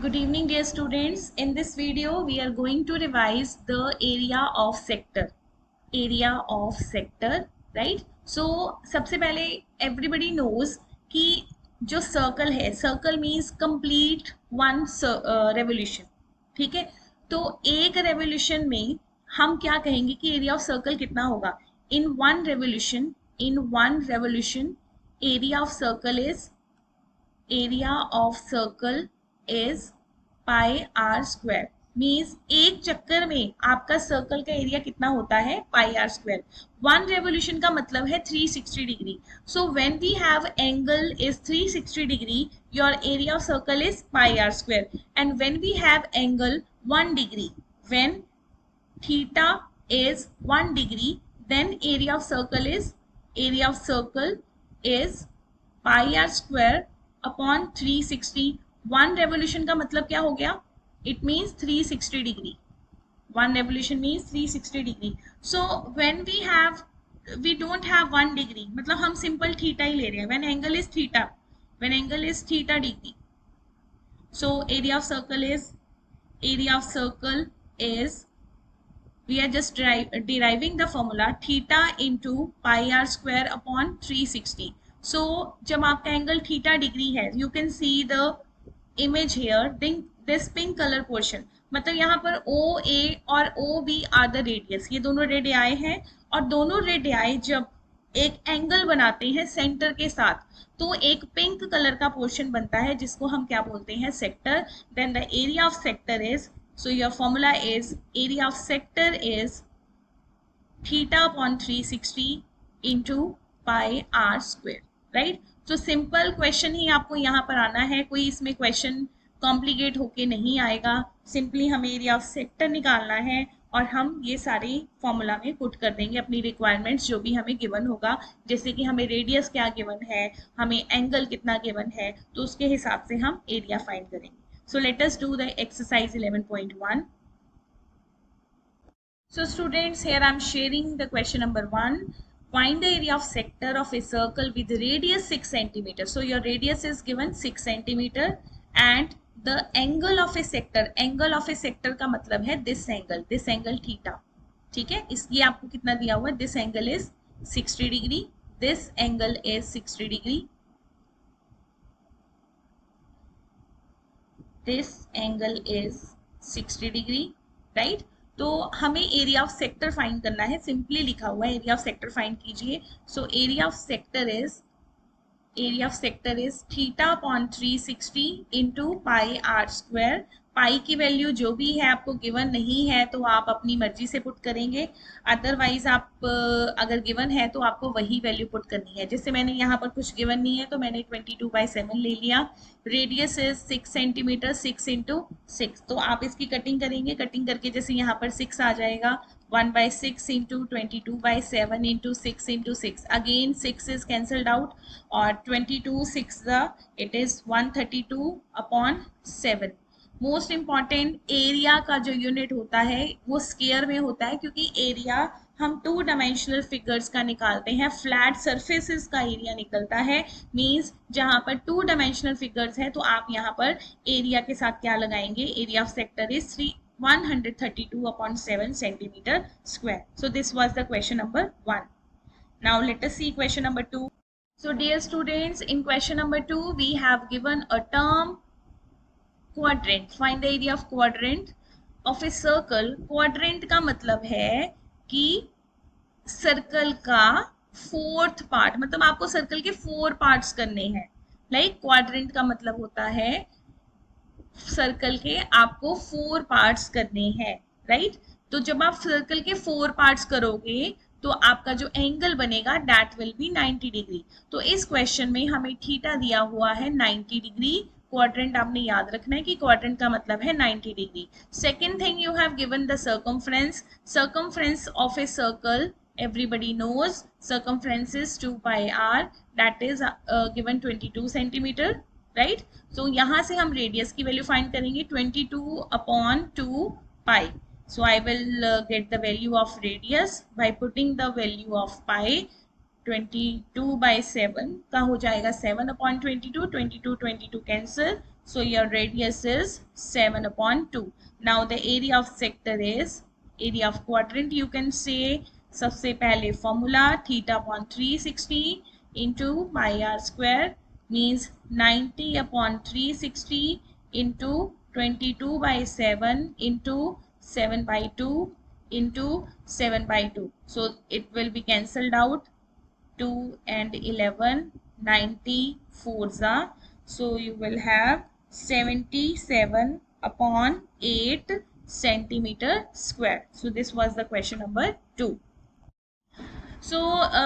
Good evening, dear students. In this video, we are going to revise the area of sector. Area of sector, right? So, सबसे पहले everybody knows कि जो circle है, circle means complete one revolution. ठीक है? तो एक revolution में हम क्या कहेंगे कि area of circle कितना होगा? In one revolution, area of circle is pi r square means एक चक्कर में आपका सर्कल का एरिया कितना होता है pi r square. One revolution का मतलब है 360 degree. So when we have angle is 360 degree your area of circle is pi r square. And when we have angle 1 degree, when theta is 1 degree, then area of circle is pi r square upon 360. One revolution का मतलब क्या हो गया? It means 360 degree. One revolution means 360 degree. So when we don't have 1 degree, मतलब हम simple theta ही ले रहे हैं. When angle is theta degree, so area of circle is we are just deriving the formula theta into pi r square upon 360. So जब आपका angle theta degree है, you can see the image here, this pink color portion, मतलब यहाँ पर OA और OB are the radius. ये दोनों radii हैं और दोनों रेडियाई जब एक एंगल बनाते हैं सेंटर के साथ तो एक पिंक कलर का पोर्शन बनता है जिसको हम क्या बोलते हैं? Sector. Then the area of sector is, so your formula is area of sector is theta upon 360 into pi r square, right? So simple question ही आपको यहाँ पर आना है, कोई इसमें क्वेश्चन कॉम्प्लिकेट होके नहीं आएगा. सिंपली हमें एरिया ऑफ सेक्टर निकालना है और हम ये सारे फॉर्मूला में पुट कर देंगे अपनी रिक्वायरमेंट्स जो भी हमें गिवन होगा. जैसे कि हमें रेडियस क्या गिवन है, हमें एंगल कितना गिवन है, तो उसके हिसाब से हम एरिया फाइंड करेंगे. So let us do the exercise 11.1. So students, here I am sharing the question number 1. Find the area of sector of a circle with radius 6 cm. So your radius is given 6 cm and the angle of a sector. Angle of a sector का मतलब है this angle theta. ठीक है, इसलिए आपको कितना दिया हुआ है? This angle is 60 degree. This angle is 60 degree. This angle is 60 degree, right? तो हमें एरिया ऑफ सेक्टर फाइंड करना है. सिंपली लिखा हुआ है एरिया ऑफ सेक्टर फाइंड कीजिए. So area of sector is theta upon 360 into pi r square. Pi की value जो भी है आपको गिवन नहीं है तो आप अपनी मर्जी से पुट करेंगे. अदरवाइज आप अगर गिवन है तो आपको वही वैल्यू पुट करनी है. जैसे मैंने यहाँ पर कुछ गिवन नहीं है तो मैंने 22/7 ले लिया. Radius is 6 centimetre, 6 into 6. तो आप इसकी कटिंग करेंगे. कटिंग करके जैसे यहाँ पर 6 आ जाएगा, 1/6 into 22/7 into 6 into 6. Again 6 is cancelled out और 22 6 it is 132/7. Most important, area का जो यूनिट होता है वो स्क्वायर में होता है क्योंकि एरिया हम 2 डायमेंशनल फिगर्स का निकालते हैं. फ्लैट सरफेसेस का एरिया निकलता है. मींस जहां पर 2 डायमेंशनल फिगर्स है तो आप यहां पर एरिया के साथ क्या लगाएंगे? Area of sector is 132/7 centimeter square. So this was the question number 1. Now let us see question number 2. So dear students, in question number 2 we have given a term quadrant. Find the area of quadrant of a circle. Quadrant का मतलब है कि circle का 4th part, मतलब आपको circle के 4 parts करने हैं. लाइक क्वाड्रेंट का मतलब होता है सर्कल के आपको 4 पार्ट्स करने हैं, राइट? तो जब आप सर्कल के 4 पार्ट्स करोगे तो आपका जो एंगल बनेगा दैट विल बी 90 डिग्री. तो इस क्वेश्चन में हमें थीटा दिया हुआ है 90 डिग्री. क्वाड्रेंट आपने याद रखना है कि क्वाड्रेंट का मतलब है 90 degree. Second thing, you have given the circumference of a circle. everybody knows circumference is 2 pi r, that is given 22 centimeter, right? So यहाँ से हम रेडियस की वैल्यू फाइंड करेंगे 22/2 pi. So I will get the value of radius by putting the value of pi. 22/7 का हो जाएगा 7/22. 22 22 cancel, So your radius is 7 upon 2. Now the area of sector is, area of quadrant you can say, सबसे पहले formula theta upon 360 into pi r square means 90 upon 360 into 22 by 7 into 7 by 2 into 7 by 2. So it will be cancelled out. 2 and 11, 90 4s. So you will have 77 upon 8 centimeter square. So this was the question number 2. So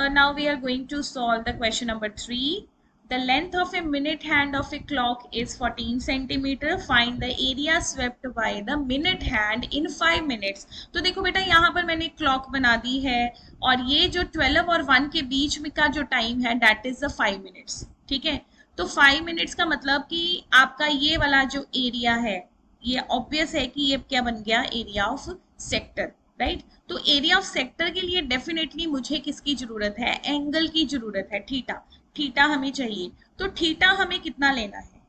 now we are going to solve the question number 3. The length of a minute hand of a clock is 14 centimeter. Find the area swept by the minute hand in 5 minutes. तो देखो बेटा यहाँ पर मैंने clock बना दी है और ये जो 12 और 1 के बीच में का जो टाइम है दैट इज द 5 मिनट्स. ठीक है, तो 5 मिनट्स का मतलब कि आपका ये वाला जो एरिया है ये ऑब्वियस है कि ये क्या बन गया, एरिया ऑफ सेक्टर, राइट. तो एरिया ऑफ सेक्टर के लिए डेफिनेटली मुझे किसकी जरूरत है, एंगल की जरूरत है, थीटा. थीटा हमें चाहिए, तो थीटा हमें कितना लेना है.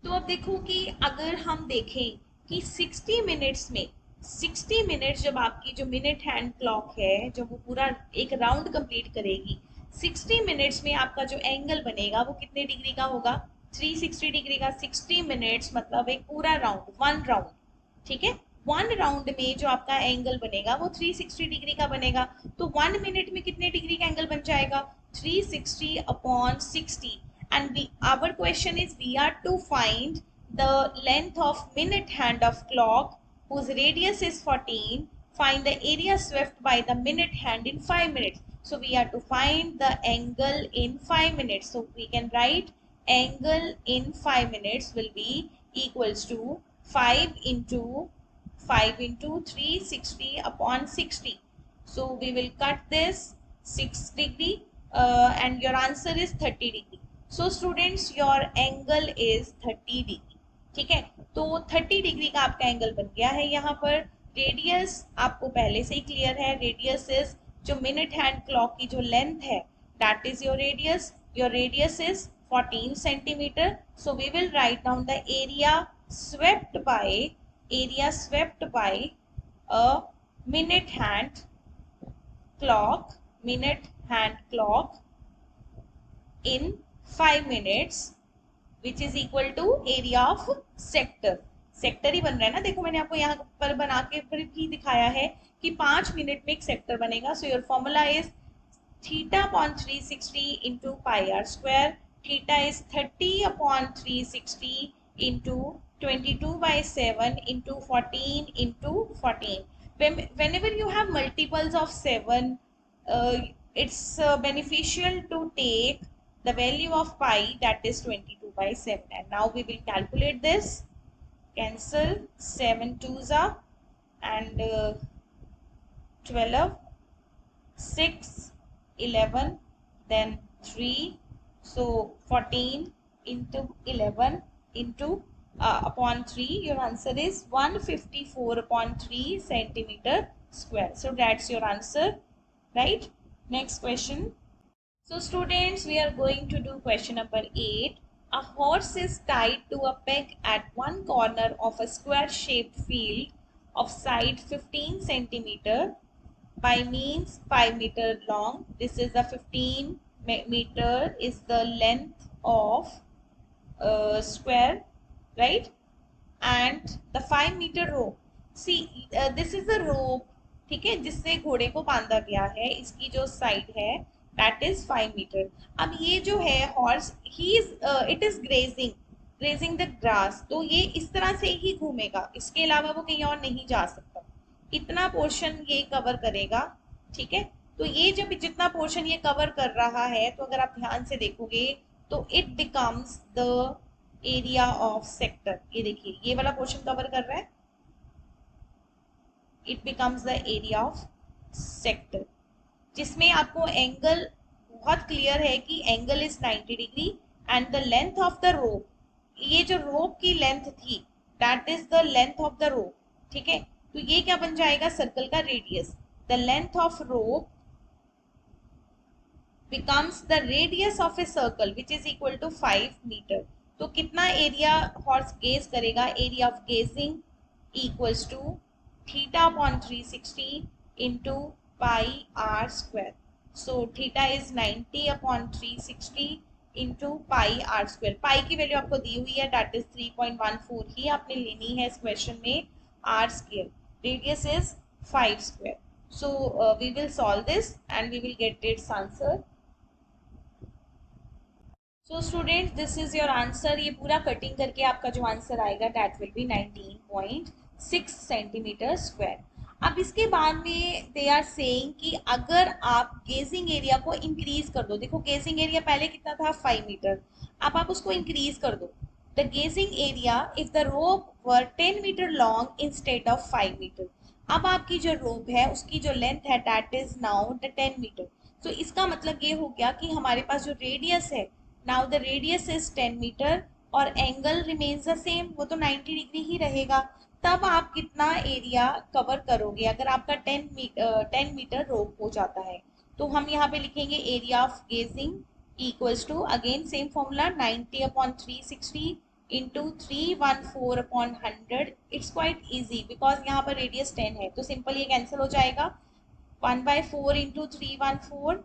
तो अब देखो कि अगर हम देखें कि 60 मिनट्स में 60 मिनट्स जब आपकी जो मिनट हैंड क्लॉक है जब वो पूरा एक राउंड कंप्लीट करेगी, 60 मिनट्स में आपका जो एंगल बनेगा वो कितने डिग्री का होगा, 360 डिग्री का. 60 मिनट्स मतलब एक पूरा राउंड, वन राउंड. ठीक है, वन राउंड में जो आपका एंगल बनेगा वो 360 डिग्री का बनेगा. तो 1 मिनट में कितने डिग्री का एंगल बन जाएगा, 360 upon 60. And our question is we are to find the length of minute hand of clock whose radius is 14. Find the area swept by the minute hand in 5 minutes. So we are to find the angle in 5 minutes. So we can write angle in 5 minutes will be equals to 5 into 360 upon 60. So we will cut this 6 degree and your answer is 30 degree. So students your angle is 30 degree. ठीक है, तो 30 degree का आपका angle बन गया है. यहाँ पर रेडियस आपको पहले से ही क्लियर है, रेडियस इज जो मिनट हैंड क्लॉक की जो लेंथ है that is your radius. Your radius is 14 centimeter. So we will write down the area swept by a minute hand clock in 5 minutes which is equal to area of sector. Sector ही बन रहा है ना, देखो मैंने आपको यहाँ पर बना के फिर भी दिखाया है कि 5 मिनट में एक सेक्टर बनेगा. So your formula is theta upon 360 into pi r square. Theta is 30 upon 360 into 22 by 7 into 14 into 14. Whenever you have multiples of 7, it's beneficial to take the value of pi, that is 22 by 7. And now we will calculate this. Cancel 7 2s and 12, 6, 11, then 3. So 14 into 11 into upon 3, your answer is 154 upon 3 centimeter square. So that's your answer, right? Next question. So students, we are going to do question number 8. A horse is tied to a peg at one corner of a square shaped field of side 15 centimeter by means 5 meter long. This is the 15 meter is the length of square, right? And the 5 meter rope. See, this is the rope, ठीक है, जिससे घोड़े को बांधा गया है. इसकी जो साइड है that is 5 meter. अब ये जो है horse, it is grazing the grass. तो ये इस तरह से ही घूमेगा, इसके अलावा वो कहीं और नहीं जा सकता. इतना पोर्शन ये कवर करेगा. ठीक है, तो ये जब जितना पोर्शन ये कवर कर रहा है तो अगर आप ध्यान से देखोगे तो it becomes the area of sector. ये देखिए ये वाला पोर्शन कवर कर रहा है, it becomes the area of sector, जिसमें आपको एंगल बहुत क्लियर है कि angle is 90 degree and the length of the rope, ये जो रोप की लेंथ थी that is the length of the rope. ठीक है, तो ये क्या बन जाएगा, सर्कल का radius. The length of rope becomes the radius of a circle which is equal to 5 meter. तो कितना एरिया हॉर्स गेज करेगा, area of grazing equals to theta upon 360 into pi r square. So theta is 90 upon 360 into pi r square. Pi की value आपको दी हुई है, that is 3.14 ही आपने लेनी है इस क्वेश्चन में. R square, radius is 5 square. So we will solve this and we will get its answer. So students, this is your answer. ये पूरा कटिंग करके आपका जो आंसर आएगा that will be 19.6 centimetre square. अब इसके बाद में they are saying कि अगर आप गेजिंग एरिया को इंक्रीज कर दो, देखो गेजिंग एरिया पहले कितना था 5 मीटर, अब आप उसको इंक्रीज कर दो. The gazing area if the rope were 10 metre long instead of 5 metre. अब आपकी जो रोप है उसकी जो लेंथ है that is now the 10 metre. तो इसका मतलब ये हो गया कि हमारे पास जो रेडियस है, now the radius is 10 metre और एंगल रिमेन्स द सेम, वो तो 90 डिग्री ही रहेगा. तब आप कितना एरिया कवर करोगे अगर आपका 10 मीटर रोप हो जाता है. तो हम यहाँ पे लिखेंगे area of grazing equals to again same formula 90 upon 360 into 314 upon 100. It's quite easy because यहाँ पर रेडियस 10 है तो सिंपल ये कैंसिल हो जाएगा. 1/4 इंटू 314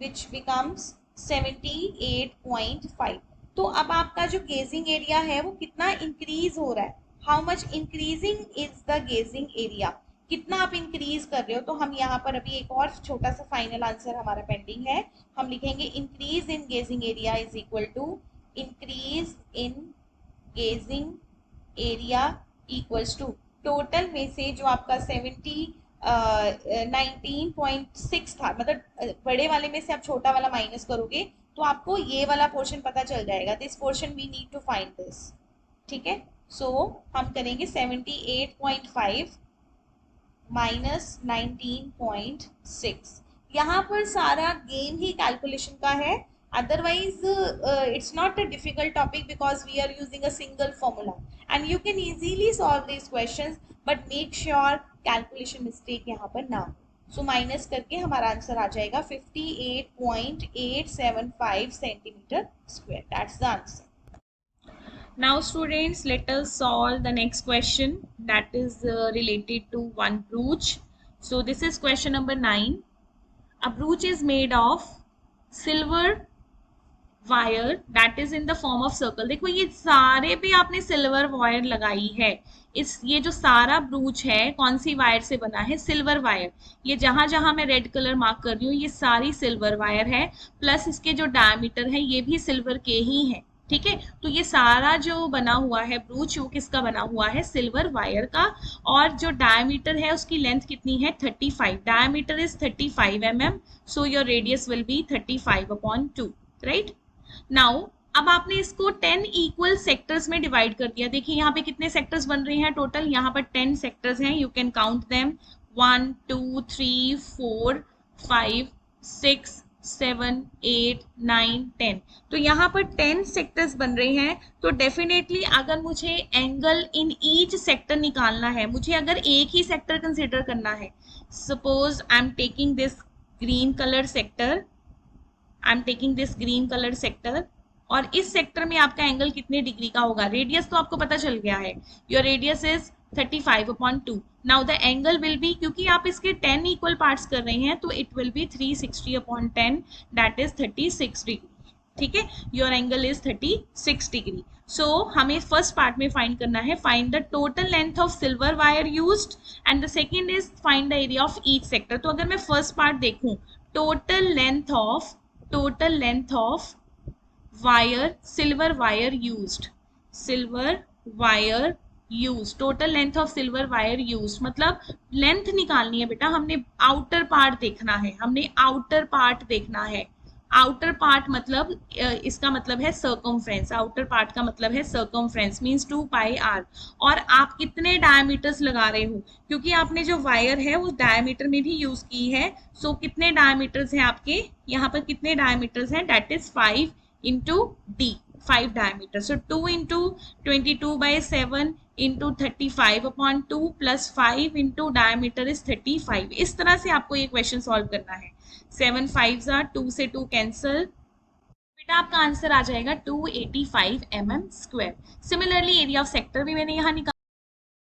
विच बिकम्स 78.5. तो अब आपका जो गेजिंग एरिया है वो कितना इंक्रीज हो रहा है, how much increasing is the grazing area, कितना आप इंक्रीज कर रहे हो. तो हम यहाँ पर अभी एक और छोटा सा फाइनल आंसर हमारा पेंडिंग है. हम लिखेंगे increase in grazing area is equal to increase in grazing area equals to total में से जो आपका 19.6 था, मतलब बड़े वाले में से आप छोटा वाला माइनस करोगे तो आपको ये वाला पोर्शन पता चल जाएगा. This portion we need to find this. ठीक है, सो हम करेंगे 78.5 माइनस 19.6. यहाँ पर सारा गेम ही कैलकुलेशन का है. Otherwise, it's not a difficult topic because we are using a single formula and you can easily solve these questions, but make sure calculation mistake यहाँ पर ना हो. So minus करके हमारा आंसर आ जाएगा 58.875 centimetre square. That's the answer. Now students, let us solve the next question that is related to one brooch. So this is question number 9. A brooch is made of silver wire that is in the form of circle. देखो ये सारे पे आपने silver wire लगाई है. ये जो सारा ब्रूच है कौन सी वायर से बना है, सिल्वर वायर. ये जहां जहां मैं रेड कलर मार्क कर रही हूँ ये सारी सिल्वर वायर है, प्लस इसके जो डायमीटर है ये भी सिल्वर के ही है. ठीक है, तो ये सारा जो बना हुआ है ब्रूच वो किसका बना हुआ है, सिल्वर वायर का. और जो डायमीटर है उसकी लेंथ कितनी है 35. Diameter is 35 mm. So your radius will be 35/2. Right. Now अब आपने इसको 10 इक्वल सेक्टर्स में डिवाइड कर दिया. देखिए यहाँ पे कितने सेक्टर्स बन रहे हैं टोटल, यहाँ पर 10 सेक्टर्स हैं. You can count them 1 2 3 4 5 6 7 8 9 10. तो यहाँ पर 10 सेक्टर्स बन रहे हैं. तो डेफिनेटली अगर मुझे एंगल इन ईच सेक्टर निकालना है, मुझे अगर एक ही सेक्टर कंसिडर करना है, suppose I am taking this green colour sector, और इस सेक्टर में आपका एंगल कितने डिग्री का होगा, रेडियस तो आपको पता चल गया है, your radius is 35/2. Now the angle will be, क्योंकि आप इसके 10 इक्वल पार्ट्स कर रहे हैं तो it will be 360/10 that is 36 degree. ठीक है, योर एंगल इज 36 डिग्री. सो हमें फर्स्ट पार्ट में फाइंड करना है, find the total length of silver wire used, and the second is find the area of each sector. तो अगर मैं first part देखूं, total length of wire, silver wire used, total length of silver wire used, मतलब length निकालनी है बेटा. हमने outer part देखना है, आउटर पार्ट मतलब इसका मतलब है सर्कमफ्रेंस. आउटर पार्ट का मतलब है सर्कमफ्रेंस मींस 2πr. और आप कितने डायमीटर्स लगा रहे हो, क्योंकि आपने जो वायर है वो डायमीटर में भी यूज की है. सो कितने डायमीटर्स हैं आपके यहाँ पर, कितने डायमीटर्स हैं, that is 5 into D, 5 diameter. So 2 into 22/7 into 35/2 plus 5 into diameter is 35. इस तरह से आपको ये क्वेश्चन सॉल्व करना है. 7 5s are 2 से 2 कैंसल, बेटा आपका आंसर आ जाएगा 285 mm square. Similarly area of sector भी मैंने यहाँ निकाला।